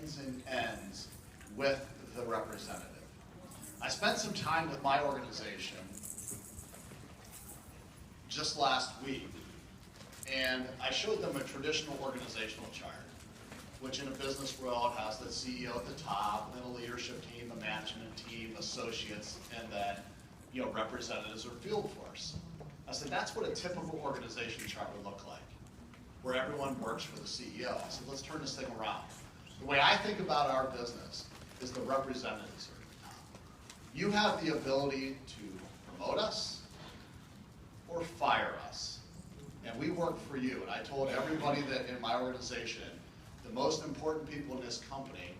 begins and ends with the representative. I spent some time with my organization just last week, and I showed them a traditional organizational chart, which in a business world has the CEO at the top, then a leadership team, a management team, associates, and then representatives or field force. I said, that's what a typical organization chart would look like, where everyone works for the CEO. I said, let's turn this thing around. The way I think about our business is the representatives are at the top. You have the ability to promote us or fire us, and we work for you. And I told everybody that in my organization, the most important people in this company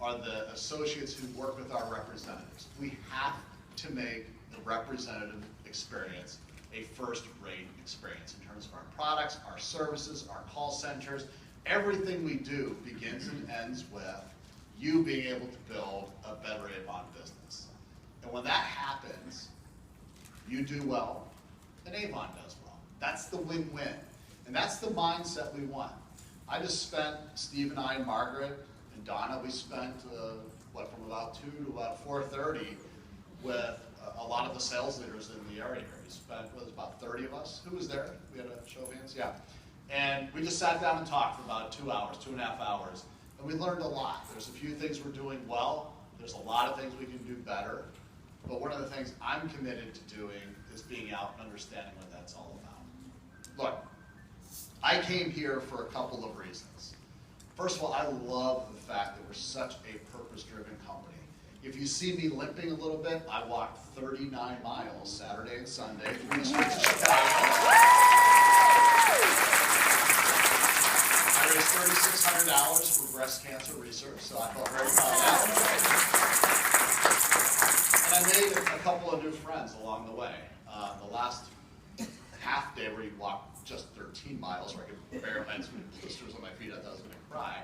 are the associates who work with our representatives. We have to make the representative experience a first-rate experience in terms of our products, our services, our call centers. Everything we do begins and ends with you being able to build a better Avon business. And when that happens, you do well, and Avon does well. That's the win-win. And that's the mindset we want. I just spent, Steve and I and Margaret and Donna, we spent, from about 2 to about 4:30 with a lot of the sales leaders in the area here. We spent, about 30 of us. Who was there? We had a show of hands? Yeah. And we just sat down and talked for about 2 hours, 2.5 hours. And we learned a lot. There's a few things we're doing well. There's a lot of things we can do better. But one of the things I'm committed to doing is being out and understanding what that's all about. Look, I came here for a couple of reasons. First of all, I love the fact that we're such a purpose-driven company. If you see me limping a little bit, I walked 39 miles Saturday and Sunday through the streets of Chicago. I raised $3,600 for breast cancer research, so I felt very proud of that. And I made a couple of new friends along the way. The last half day where you walked just 13 miles, where I could barely had some blisters on my feet, I thought I was going to cry.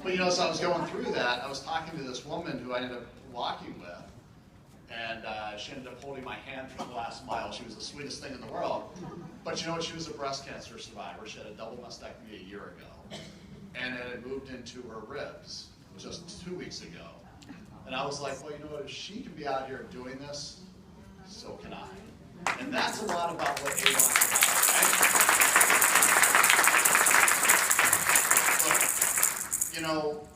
But so I was going through that, I was talking to this woman who I ended up walking with, and she ended up holding my hand for the last mile. She was the sweetest thing in the world. But you know what? She was a breast cancer survivor. She had a double mastectomy a year ago, and it had moved into her ribs just 2 weeks ago. And I was like, well, you know what? If she can be out here doing this, so can I. And that's a lot about what Avon's about, right? Look,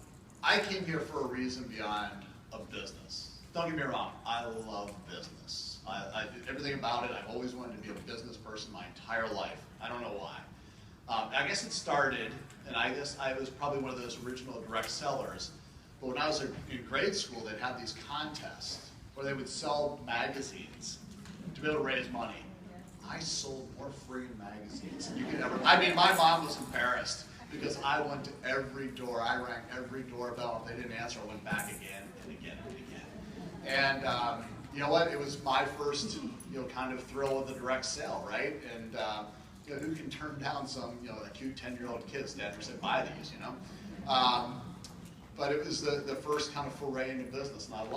I came here for a reason beyond a business. Don't get me wrong, I love business. Everything about it, I've always wanted to be a business person my entire life. I don't know why. I guess it started, and I guess I was probably one of those original direct sellers, but when I was in grade school, they'd have these contests where they would sell magazines to be able to raise money. I sold more free magazines than you could ever. I mean, my mom was embarrassed because I went to every door. I rang every doorbell. If they didn't answer, I went back again and again and again. And you know what? It was my first, kind of thrill of the direct sale, right? And who can turn down some, a cute 10-year-old kid standing there saying, buy these, But it was the first kind of foray into business, and I love it.